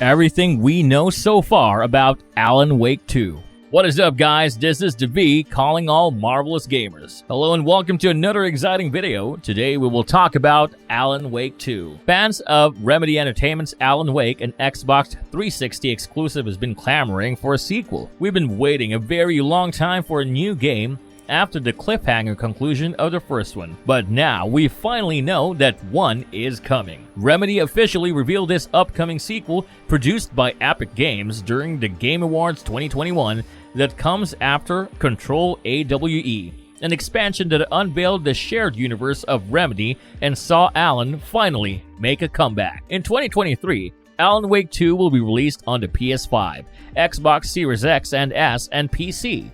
everything we know so far about Alan Wake 2. What is up, guys? This is DeV calling all marvelous gamers. Hello and welcome to another exciting video. Today we will talk about Alan Wake 2. Fans of Remedy Entertainment's Alan Wake, an Xbox 360 exclusive, has been clamoring for a sequel. We've been waiting a very long time for a new game after the cliffhanger conclusion of the first one. But now we finally know that one is coming. Remedy officially revealed this upcoming sequel produced by Epic Games during the Game Awards 2021 that comes after Control AWE, an expansion that unveiled the shared universe of Remedy and saw Alan finally make a comeback. In 2023, Alan Wake 2 will be released on the PS5, Xbox Series X and S, and PC.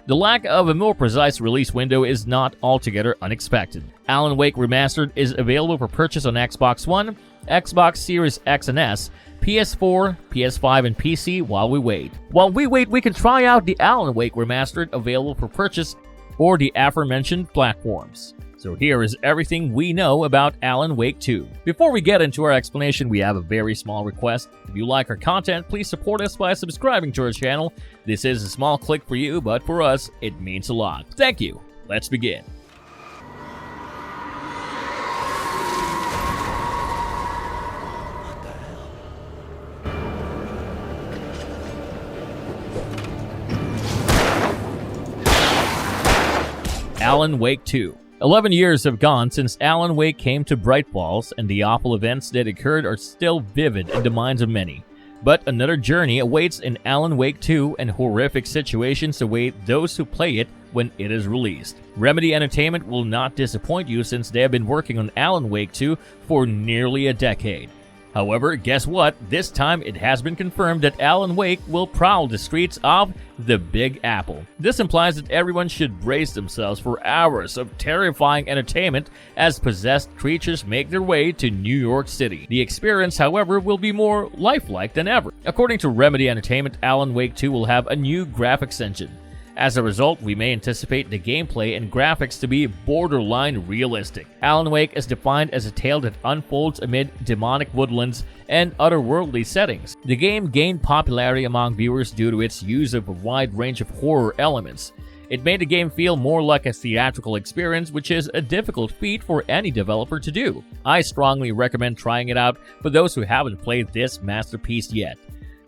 The lack of a more precise release window is not altogether unexpected. Alan Wake Remastered is available for purchase on Xbox One, Xbox Series X and S, PS4, PS5, and PC while we wait. While we wait, we can try out the Alan Wake Remastered available for purchase or the aforementioned platforms. So here is everything we know about Alan Wake 2. Before we get into our explanation, we have a very small request. If you like our content, please support us by subscribing to our channel. This is a small click for you, but for us, it means a lot. Thank you. Let's begin. Alan Wake 2. 11 years have gone since Alan Wake came to Bright Falls, and the awful events that occurred are still vivid in the minds of many. But another journey awaits in Alan Wake 2, and horrific situations await those who play it when it is released. Remedy Entertainment will not disappoint you since they have been working on Alan Wake 2 for nearly a decade. However, guess what? This time it has been confirmed that Alan Wake will prowl the streets of the Big Apple. This implies that everyone should brace themselves for hours of terrifying entertainment as possessed creatures make their way to New York City. The experience, however, will be more lifelike than ever. According to Remedy Entertainment, Alan Wake 2 will have a new graphics engine. As a result, we may anticipate the gameplay and graphics to be borderline realistic. Alan Wake is defined as a tale that unfolds amid demonic woodlands and otherworldly settings. The game gained popularity among viewers due to its use of a wide range of horror elements. It made the game feel more like a theatrical experience, which is a difficult feat for any developer to do. I strongly recommend trying it out for those who haven't played this masterpiece yet.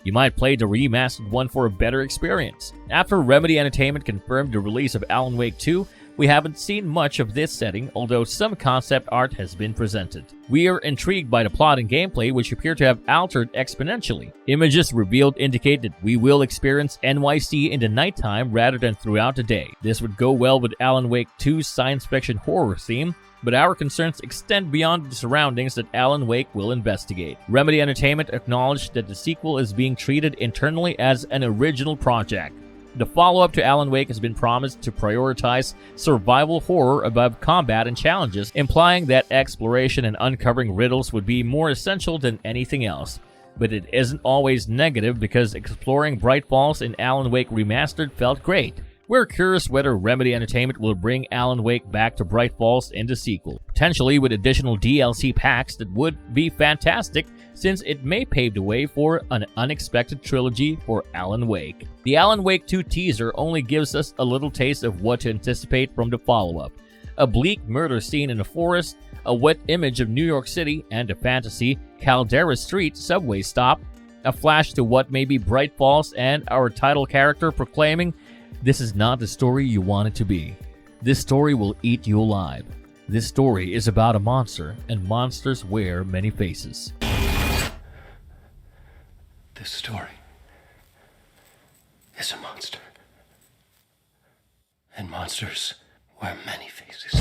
You might play the remastered one for a better experience. After Remedy Entertainment confirmed the release of Alan Wake 2, we haven't seen much of this setting, although some concept art has been presented. We are intrigued by the plot and gameplay, which appear to have altered exponentially. Images revealed indicate that we will experience NYC in the nighttime rather than throughout the day. This would go well with Alan Wake 2's science fiction horror theme, but our concerns extend beyond the surroundings that Alan Wake will investigate. Remedy Entertainment acknowledged that the sequel is being treated internally as an original project. The follow-up to Alan Wake has been promised to prioritize survival horror above combat and challenges, implying that exploration and uncovering riddles would be more essential than anything else. But it isn't always negative, because exploring Bright Falls in Alan Wake Remastered felt great. We're curious whether Remedy Entertainment will bring Alan Wake back to Bright Falls in the sequel, potentially with additional DLC packs that would be fantastic, since it may pave the way for an unexpected trilogy for Alan Wake. The Alan Wake 2 teaser only gives us a little taste of what to anticipate from the follow-up. A bleak murder scene in a forest, a wet image of New York City and a fantasy Caldera Street subway stop, a flash to what may be Bright Falls, and our title character proclaiming, "This is not the story you want it to be. This story will eat you alive. This story is about a monster, and monsters wear many faces." This story is a monster, and monsters wear many faces.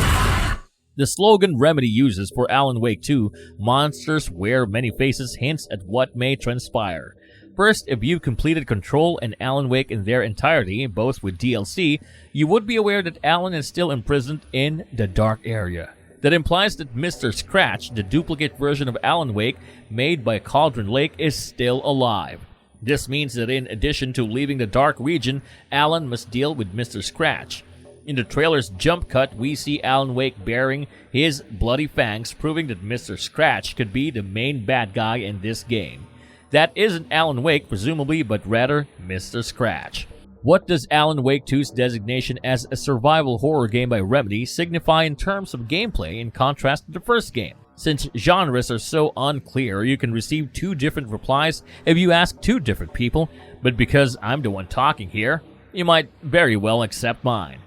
The slogan Remedy uses for Alan Wake 2, "Monsters wear many faces," hints at what may transpire. First, if you've completed Control and Alan Wake in their entirety, both with DLC, you would be aware that Alan is still imprisoned in the dark area. That implies that Mr. Scratch, the duplicate version of Alan Wake made by Cauldron Lake, is still alive. This means that in addition to leaving the dark region, Alan must deal with Mr. Scratch. In the trailer's jump cut, we see Alan Wake bearing his bloody fangs, proving that Mr. Scratch could be the main bad guy in this game. that isn't Alan Wake, presumably, but rather Mr. Scratch. What does Alan Wake 2's designation as a survival horror game by Remedy signify in terms of gameplay in contrast to the first game? Since genres are so unclear, you can receive two different replies if you ask two different people, but because I'm the one talking here, you might very well accept mine.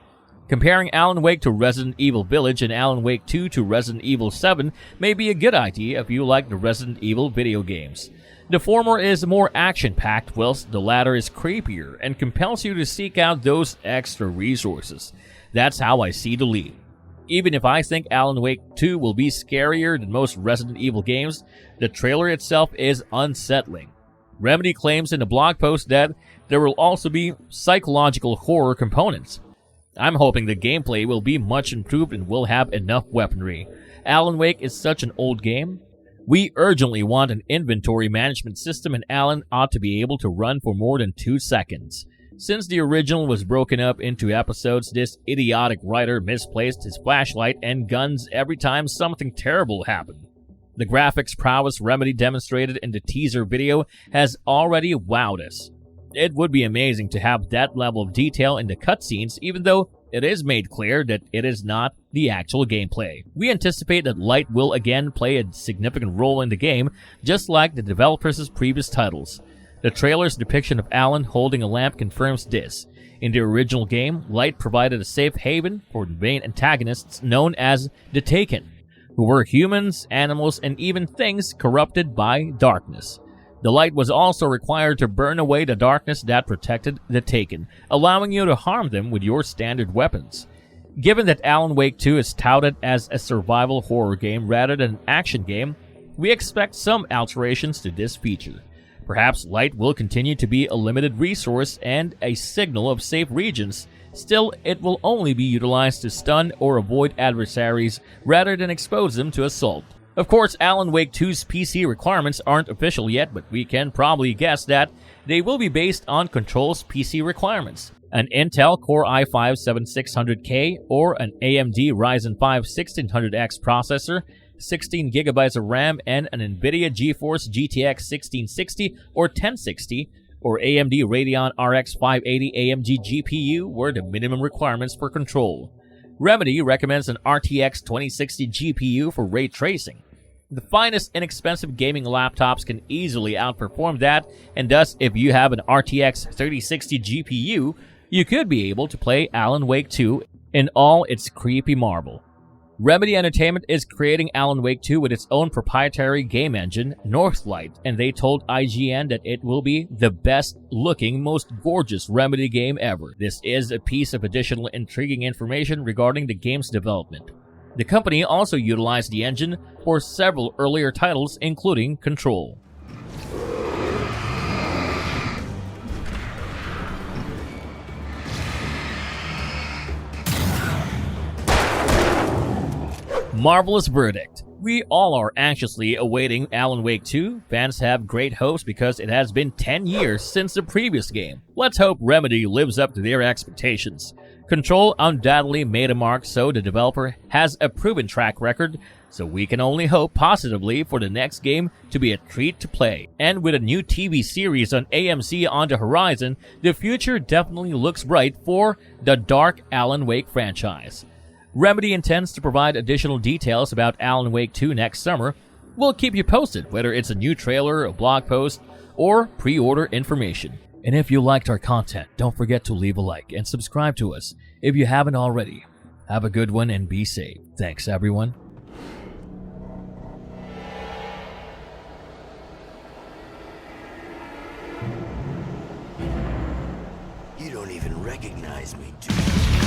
Comparing Alan Wake to Resident Evil Village and Alan Wake 2 to Resident Evil 7 may be a good idea if you like the Resident Evil video games. The former is more action-packed, whilst the latter is creepier and compels you to seek out those extra resources. That's how I see the lead. Even if I think Alan Wake 2 will be scarier than most Resident Evil games, the trailer itself is unsettling. Remedy claims in a blog post that there will also be psychological horror components. I'm hoping the gameplay will be much improved and will have enough weaponry. Alan Wake is such an old game. We urgently want an inventory management system, and Alan ought to be able to run for more than 2 seconds. Since the original was broken up into episodes, this idiotic writer misplaced his flashlight and guns every time something terrible happened. The graphics prowess Remedy demonstrated in the teaser video has already wowed us. It would be amazing to have that level of detail in the cutscenes, even though it is made clear that it is not the actual gameplay. We anticipate that light will again play a significant role in the game, just like the developers' previous titles. The trailer's depiction of Alan holding a lamp confirms this. In the original game, light provided a safe haven for the main antagonists known as the Taken, who were humans, animals, and even things corrupted by darkness. The light was also required to burn away the darkness that protected the Taken, allowing you to harm them with your standard weapons. Given that Alan Wake 2 is touted as a survival horror game rather than an action game, we expect some alterations to this feature. Perhaps light will continue to be a limited resource and a signal of safe regions. Still, it will only be utilized to stun or avoid adversaries rather than expose them to assault. Of course, Alan Wake 2's PC requirements aren't official yet, but we can probably guess that they will be based on Control's PC requirements. An Intel Core i5-7600K or an AMD Ryzen 5 1600X processor, 16GB of RAM, and an NVIDIA GeForce GTX 1660 or 1060 or AMD Radeon RX 580 AMG GPU were the minimum requirements for Control. Remedy recommends an RTX 2060 GPU for ray tracing. The finest inexpensive gaming laptops can easily outperform that, and thus if you have an RTX 3060 GPU, you could be able to play Alan Wake 2 in all its creepy marvel. Remedy Entertainment is creating Alan Wake 2 with its own proprietary game engine, Northlight, and they told IGN that it will be the best looking, most gorgeous Remedy game ever. This is a piece of additional intriguing information regarding the game's development. The company also utilized the engine for several earlier titles, including Control. Marvelous verdict. We all are anxiously awaiting Alan Wake 2. Fans have great hopes because it has been 10 years since the previous game. Let's hope Remedy lives up to their expectations. Control undoubtedly made a mark, so the developer has a proven track record, so we can only hope positively for the next game to be a treat to play. And with a new TV series on AMC on the horizon, the future definitely looks bright for the dark Alan Wake franchise. Remedy intends to provide additional details about Alan Wake 2 next summer. We'll keep you posted, whether it's a new trailer, a blog post, or pre-order information. And if you liked our content, don't forget to leave a like and subscribe to us if you haven't already. Have a good one and be safe. Thanks, everyone. You don't even recognize me, do you?